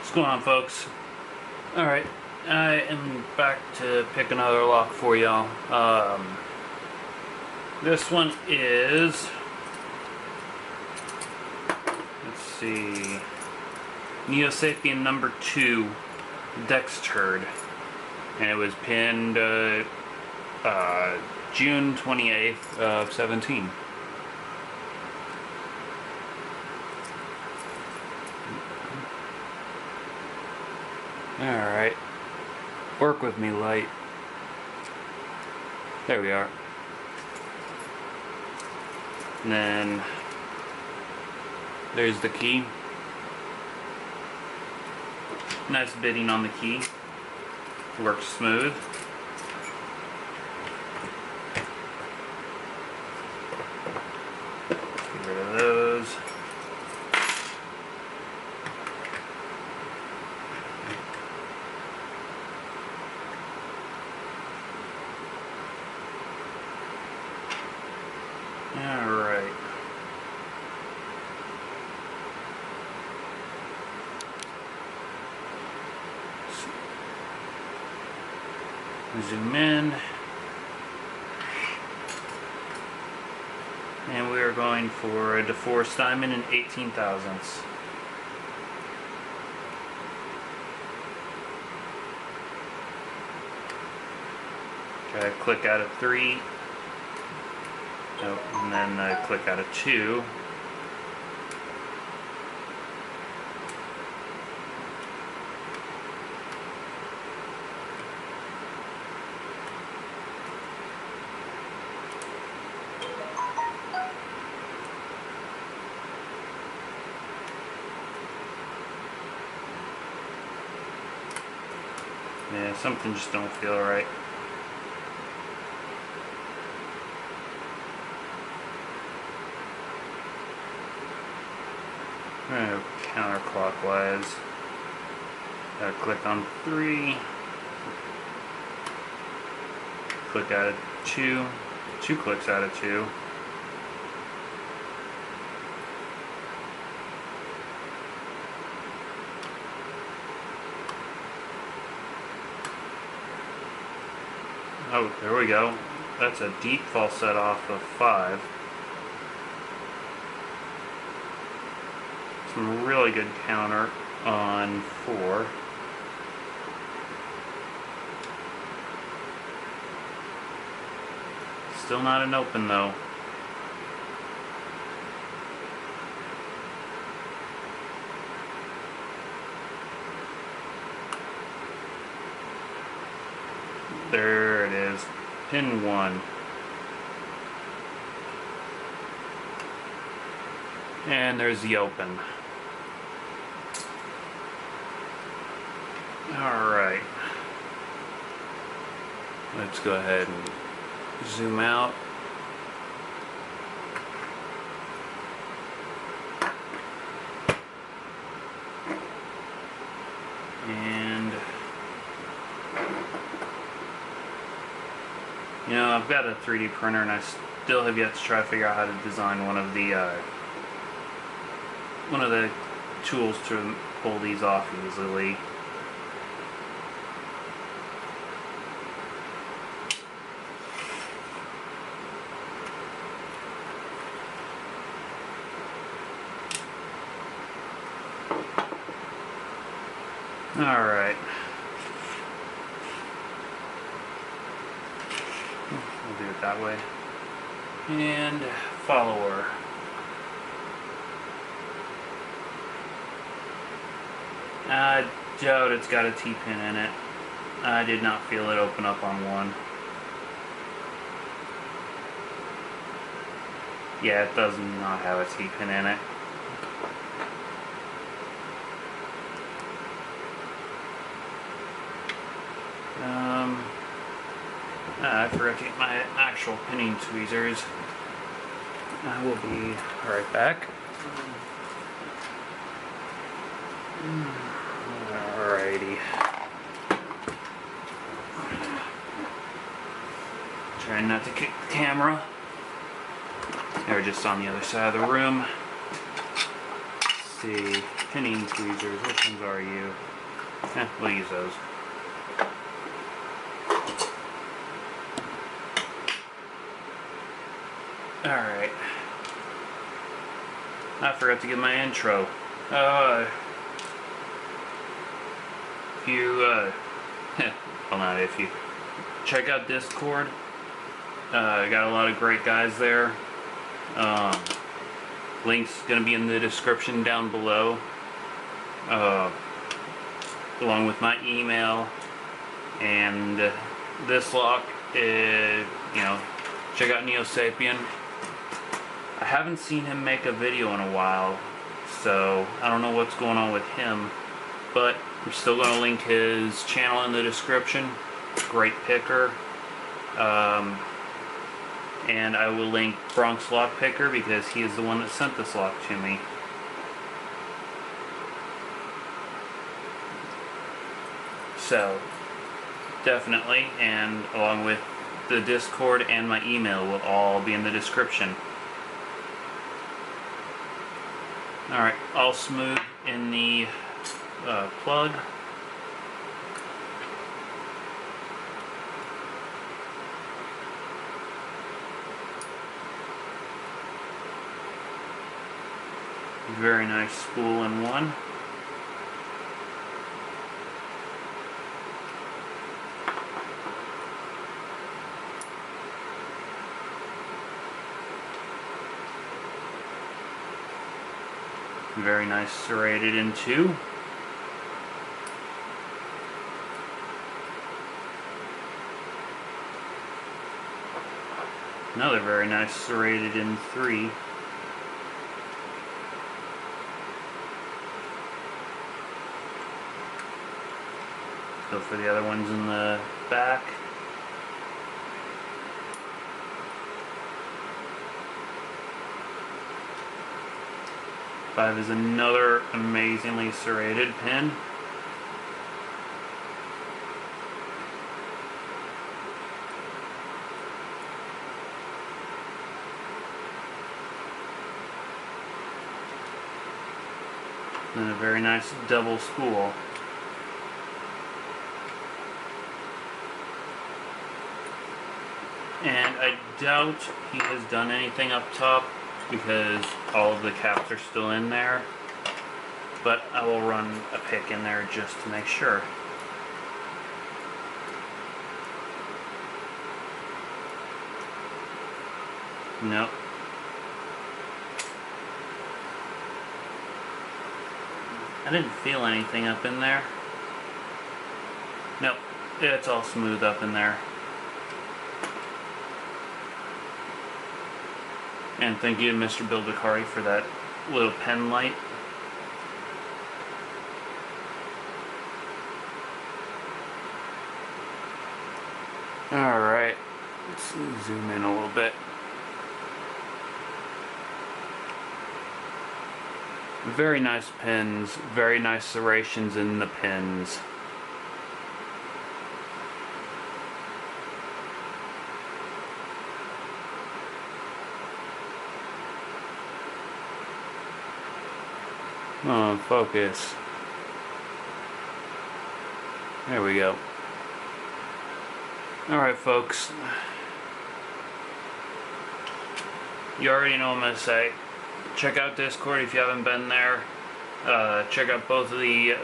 What's going on, folks? Alright, I am back to pick another lock for y'all. This one is, let's see, NeoSapien number 2 Dex-turd, and it was pinned June 28th of 17. Alright, work with me, light. There we are. And then there's the key. Nice bitting on the key. Works smooth. Get rid of those. Alright. Zoom in. And we are going for a DeForest diamond in 18 thousandths. Okay, click out of 3. Oh, and then click out of 2. Yeah, something just don't feel right. Counterclockwise. Click on 3. Click out of 2. 2 clicks out of 2. Oh, there we go. That's a deep falset off of 5. Some really good counter on 4. Still not an open though. There it is. Pin 1. And there's the open. Alright. Let's go ahead and zoom out. And you know, I've got a 3D printer and I still have yet to try to figure out how to design one of the tools to pull these off easily. Alright. We'll do it that way. And follower. I doubt it's got a T-pin in it. I did not feel it open up on one. Yeah, it does not have a T-pin in it. I forgot to get my actual pinning tweezers. I will be right back. Alrighty. Trying not to kick the camera. They were just on the other side of the room. Let's see. pinning tweezers. Which ones are you? We'll use those. Alright. I forgot to give my intro. If you, well, not if you, check out Discord. Got a lot of great guys there. Link's gonna be in the description down below. Along with my email. And this lock is, you know, check out NeoSapien. I haven't seen him make a video in a while, so I don't know what's going on with him, but I'm still going to link his channel in the description. Great picker. And I will link Bronx Lockpicker because he is the one that sent this lock to me. So, definitely, and along with the Discord and my email will all be in the description. Alright, all smooth in the plug. Very nice spool in one. Very nice serrated in two. Another very nice serrated in three. Go for the other ones in the back. Five is another amazingly serrated pin. And a very nice double spool. And I doubt he has done anything up top because all of the caps are still in there, but I will run a pick in there just to make sure. Nope. I didn't feel anything up in there. Nope, it's all smooth up in there. And thank you to Mr. Bildakari for that little pen light. Alright, let's zoom in a little bit. Very nice pins, very nice serrations in the pins. Oh, focus. There we go. Alright, folks. You already know what I'm going to say. Check out Discord if you haven't been there. Check out both of the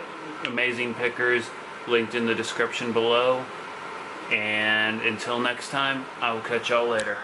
amazing pickers linked in the description below. And until next time, I will catch y'all later.